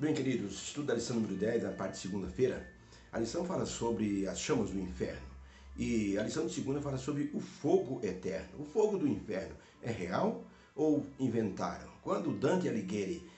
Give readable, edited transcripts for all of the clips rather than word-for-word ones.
Bem, queridos, estudo da lição número 10, a parte de segunda-feira. A lição fala sobre as chamas do inferno. E a lição de segunda fala sobre o fogo eterno. O fogo do inferno é real ou inventaram? Quando Dante Alighieri,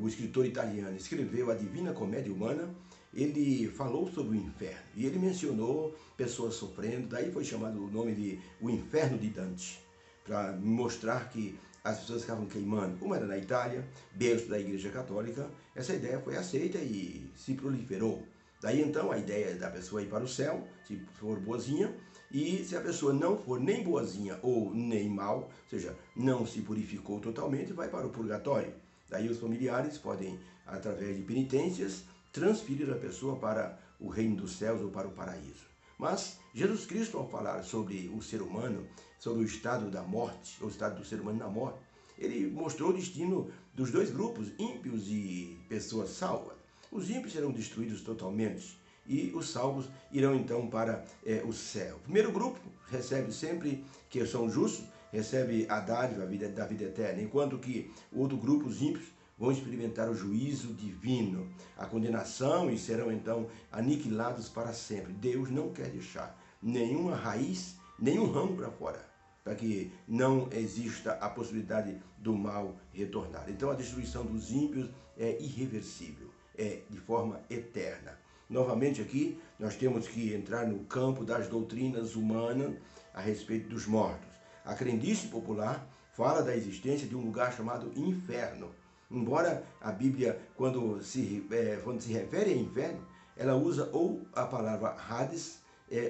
o escritor italiano, escreveu a Divina Comédia Humana, ele falou sobre o inferno. E ele mencionou pessoas sofrendo, daí foi chamado o nome de o inferno de Dante, para mostrar que as pessoas ficavam queimando, como era na Itália, berço da Igreja Católica. Essa ideia foi aceita e se proliferou. Daí então a ideia da pessoa ir para o céu, se for boazinha, e se a pessoa não for nem boazinha ou nem mal, ou seja, não se purificou totalmente, vai para o purgatório. Daí os familiares podem, através de penitências, transferir a pessoa para o reino dos céus ou para o paraíso. Mas Jesus Cristo, ao falar sobre o ser humano, sobre o estado da morte, o estado do ser humano na morte, ele mostrou o destino dos dois grupos, ímpios e pessoas salvas. Os ímpios serão destruídos totalmente e os salvos irão então para o céu. O primeiro grupo recebe sempre, que são justos, recebe a dádiva da vida eterna, enquanto que o outro grupo, os ímpios, vão experimentar o juízo divino, a condenação e serão então aniquilados para sempre. Deus não quer deixar nenhuma raiz, nenhum ramo para fora, para que não exista a possibilidade do mal retornar. Então a destruição dos ímpios é irreversível, é de forma eterna. Novamente aqui, nós temos que entrar no campo das doutrinas humanas a respeito dos mortos. A crendice popular fala da existência de um lugar chamado inferno. Embora a Bíblia, quando se refere a inferno, ela usa ou a palavra Hades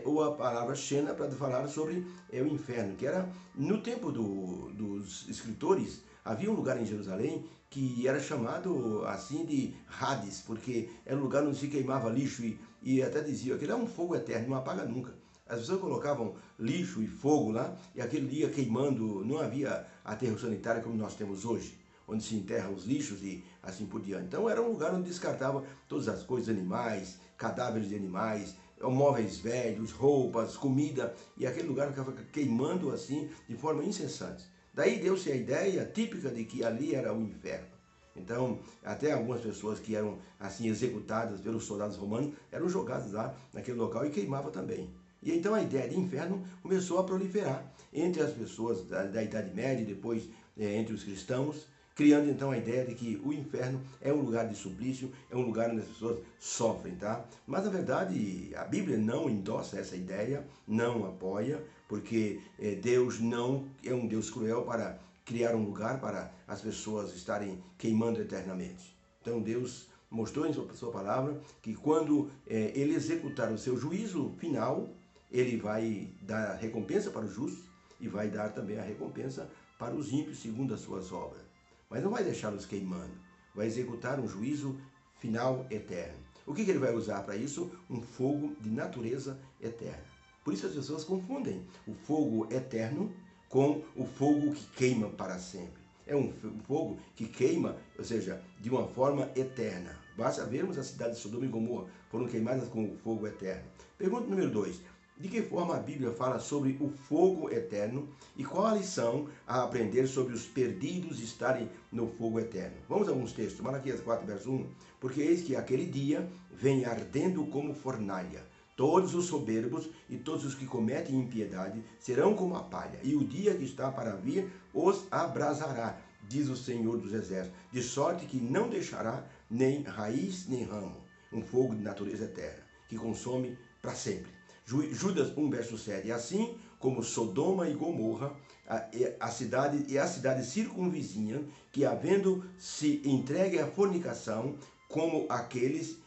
ou a palavra Sheol para falar sobre o inferno, que era no tempo dos escritores. Havia um lugar em Jerusalém que era chamado assim de Hades, porque era um lugar onde se queimava lixo e até dizia que ele é um fogo eterno, não apaga nunca. As pessoas colocavam lixo e fogo lá e aquele ia queimando, não havia aterro sanitário como nós temos hoje, onde se enterra os lixos e assim por diante. Então era um lugar onde descartava todas as coisas, animais, cadáveres de animais, móveis velhos, roupas, comida, e aquele lugar ficava queimando assim de forma incessante. Daí deu-se a ideia típica de que ali era o inferno. Então, até algumas pessoas que eram assim executadas pelos soldados romanos eram jogadas lá naquele local e queimavam também. E então a ideia de inferno começou a proliferar entre as pessoas da Idade Média e depois entre os cristãos, criando então a ideia de que o inferno é um lugar de suplício, é um lugar onde as pessoas sofrem, tá? Mas na verdade a Bíblia não endossa essa ideia, não apoia, porque Deus não é um Deus cruel para criar um lugar para as pessoas estarem queimando eternamente. Então Deus mostrou em sua palavra que quando ele executar o seu juízo final, ele vai dar recompensa para os justos e vai dar também a recompensa para os ímpios segundo as suas obras. Mas não vai deixá-los queimando, vai executar um juízo final eterno. O que ele vai usar para isso? Um fogo de natureza eterna. Por isso as pessoas confundem o fogo eterno com o fogo que queima para sempre. É um fogo que queima, ou seja, de uma forma eterna. Basta vermos a cidade de Sodoma e Gomorra, foram queimadas com o fogo eterno. Pergunta número 2. De que forma a Bíblia fala sobre o fogo eterno e qual a lição a aprender sobre os perdidos estarem no fogo eterno? Vamos a alguns textos. Malaquias 4, verso 1. Porque eis que aquele dia vem ardendo como fornalha. Todos os soberbos e todos os que cometem impiedade serão como a palha, e o dia que está para vir os abrasará, diz o Senhor dos Exércitos, de sorte que não deixará nem raiz nem ramo, um fogo de natureza eterna, que consome para sempre. Judas 1, verso 7. E assim como Sodoma e Gomorra, a cidade circunvizinha, que havendo se entregue à fornicação, como aqueles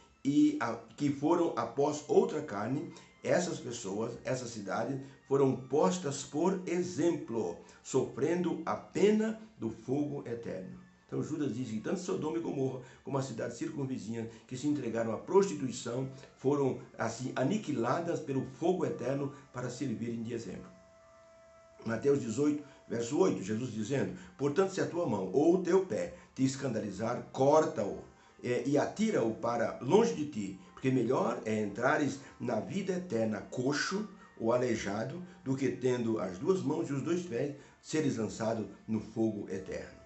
que foram após outra carne, essas pessoas, essas cidades, foram postas por exemplo, sofrendo a pena do fogo eterno. Então Judas diz que tanto Sodoma e Gomorra como as cidades circunvizinhas que se entregaram à prostituição foram assim aniquiladas pelo fogo eterno para servirem de exemplo. Mateus 18, verso 8, Jesus dizendo: portanto, se a tua mão ou o teu pé te escandalizar, corta-o e atira-o para longe de ti, porque melhor é entrares na vida eterna coxo ou aleijado, do que tendo as duas mãos e os dois pés, seres lançado no fogo eterno.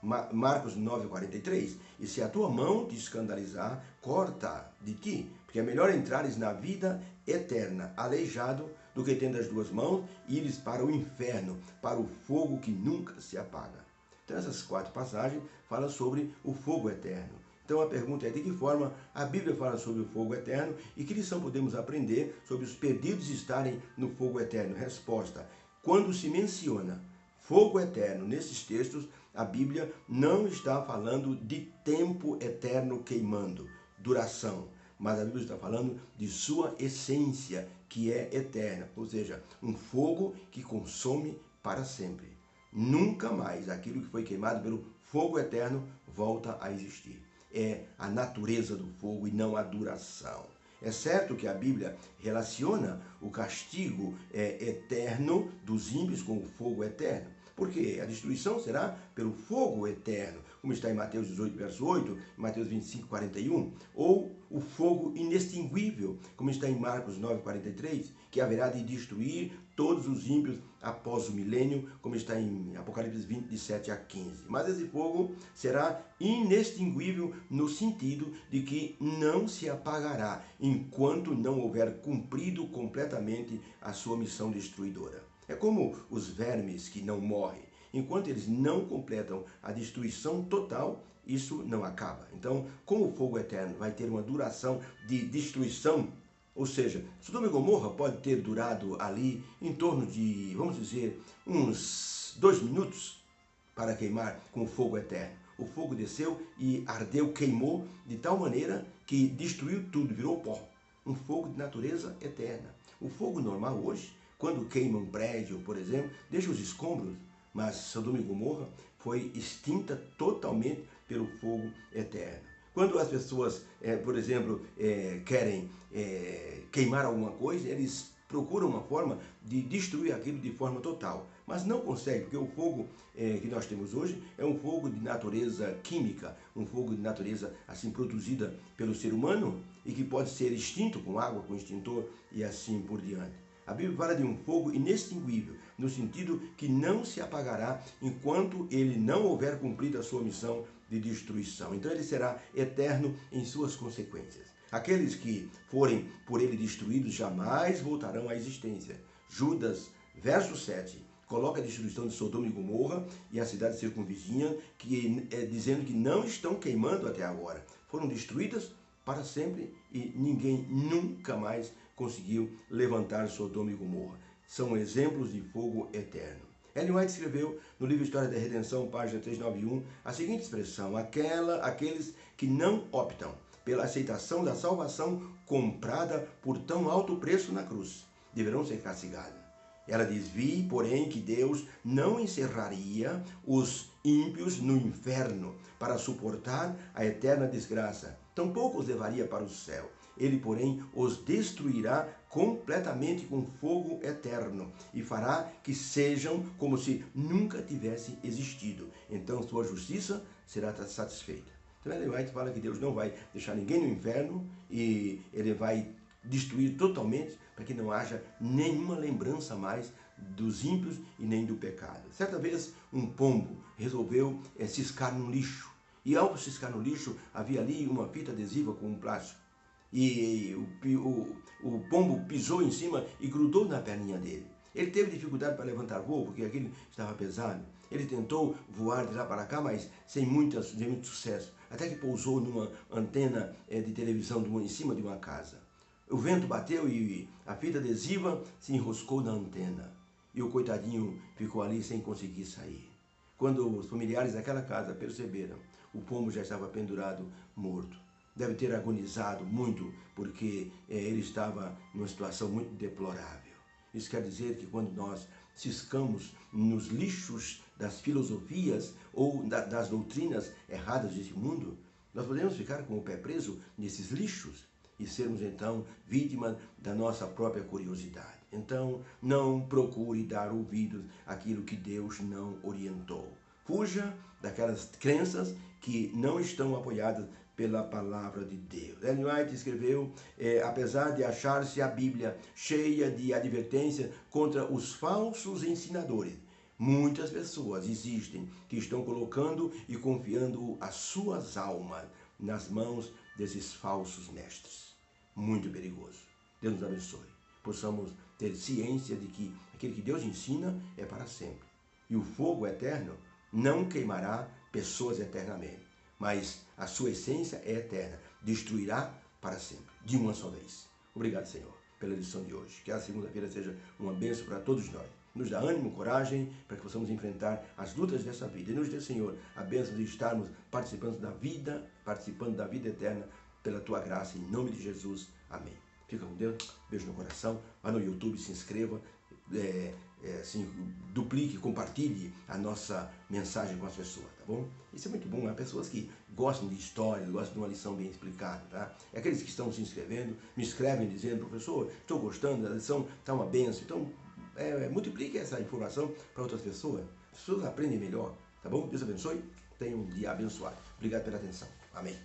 Marcos 9,43, e se a tua mão te escandalizar, corta de ti, porque é melhor entrares na vida eterna, aleijado, do que tendo as duas mãos e ires para o inferno, para o fogo que nunca se apaga. Então essas 4 passagens falam sobre o fogo eterno. Então a pergunta é: de que forma a Bíblia fala sobre o fogo eterno e que lição podemos aprender sobre os perdidos estarem no fogo eterno? Resposta: quando se menciona fogo eterno nesses textos, a Bíblia não está falando de tempo eterno queimando, duração, mas a Bíblia está falando de sua essência, que é eterna, ou seja, um fogo que consome para sempre. Nunca mais aquilo que foi queimado pelo fogo eterno volta a existir. É a natureza do fogo e não a duração. É certo que a Bíblia relaciona o castigo eterno dos ímpios com o fogo eterno, porque a destruição será pelo fogo eterno, como está em Mateus 18, verso 8, Mateus 25, 41, ou o fogo inextinguível, como está em Marcos 9, 43, que haverá de destruir todos os ímpios após o milênio, como está em Apocalipse 20, de 7 a 15. Mas esse fogo será inextinguível no sentido de que não se apagará enquanto não houver cumprido completamente a sua missão destruidora. É como os vermes que não morrem. Enquanto eles não completam a destruição total, isso não acaba. Então, como o fogo eterno vai ter uma duração de destruição, ou seja, Sodoma e Gomorra pode ter durado ali em torno de, vamos dizer, uns 2 minutos para queimar com o fogo eterno. O fogo desceu e ardeu, queimou de tal maneira que destruiu tudo, virou pó. Um fogo de natureza eterna. O fogo normal hoje, quando queima um prédio, por exemplo, deixa os escombros, mas Sodoma e Gomorra foi extinta totalmente pelo fogo eterno. Quando as pessoas, por exemplo, querem queimar alguma coisa, eles procuram uma forma de destruir aquilo de forma total, mas não conseguem, porque o fogo que nós temos hoje é um fogo de natureza química, um fogo de natureza assim produzida pelo ser humano e que pode ser extinto com água, com extintor e assim por diante. A Bíblia fala de um fogo inextinguível, no sentido que não se apagará enquanto ele não houver cumprido a sua missão de destruição. Então ele será eterno em suas consequências. Aqueles que forem por ele destruídos jamais voltarão à existência. Judas, verso 7, coloca a destruição de Sodoma e Gomorra e a cidade circunvizinha, dizendo que não estão queimando até agora. Foram destruídas para sempre e ninguém nunca mais conseguiu levantar Sodoma e Gomorra. São exemplos de fogo eterno. Ellen White escreveu no livro História da Redenção, página 391, a seguinte expressão: aqueles que não optam pela aceitação da salvação comprada por tão alto preço na cruz, deverão ser castigados. Ela diz: vi, porém, que Deus não encerraria os ímpios no inferno para suportar a eterna desgraça, tampouco os levaria para o céu. Ele, porém, os destruirá completamente com fogo eterno e fará que sejam como se nunca tivessem existido. Então sua justiça será satisfeita. Então Ellen White fala que Deus não vai deixar ninguém no inferno e ele vai destruir totalmente para que não haja nenhuma lembrança mais dos ímpios e nem do pecado. Certa vez um pombo resolveu ciscar no lixo e ao ciscar no lixo havia ali uma fita adesiva com um plástico. E o pombo pisou em cima e grudou na perninha dele. Ele teve dificuldade para levantar voo, porque aquilo estava pesado. Ele tentou voar de lá para cá, mas sem muito sucesso. Até que pousou numa antena de televisão em cima de uma casa. O vento bateu e a fita adesiva se enroscou na antena. E o coitadinho ficou ali sem conseguir sair. Quando os familiares daquela casa perceberam, o pombo já estava pendurado, morto. Deve ter agonizado muito, porque ele estava numa situação muito deplorável. Isso quer dizer que quando nós ciscamos nos lixos das filosofias ou das doutrinas erradas desse mundo, nós podemos ficar com o pé preso nesses lixos e sermos então vítimas da nossa própria curiosidade. Então, não procure dar ouvidos àquilo que Deus não orientou. Fuja daquelas crenças que não estão apoiadas pela palavra de Deus. Ellen White escreveu, apesar de achar-se a Bíblia cheia de advertências contra os falsos ensinadores, Muitas pessoas existem que estão colocando e confiando as suas almas nas mãos desses falsos mestres. Muito perigoso. Deus nos abençoe. Possamos ter ciência de que aquele que Deus ensina é para sempre. E o fogo eterno não queimará pessoas eternamente, mas a sua essência é eterna, destruirá para sempre, de uma só vez. Obrigado, Senhor, pela lição de hoje. Que a segunda-feira seja uma bênção para todos nós. Nos dá ânimo, coragem, para que possamos enfrentar as lutas dessa vida. E nos dê, Senhor, a bênção de estarmos participando da vida eterna, pela Tua graça, em nome de Jesus. Amém. Fica com Deus, beijo no coração, vá no YouTube, se inscreva, duplique, compartilhe a nossa mensagem com as pessoas, tá bom? Isso é muito bom, há pessoas que gostam de história, gostam de uma lição bem explicada, tá? É aqueles que estão se inscrevendo, me escrevem dizendo, professor, estou gostando, a lição está uma benção, então multiplique essa informação para outras pessoas, as pessoas aprendem melhor, tá bom? Deus abençoe, tenha um dia abençoado. Obrigado pela atenção, amém.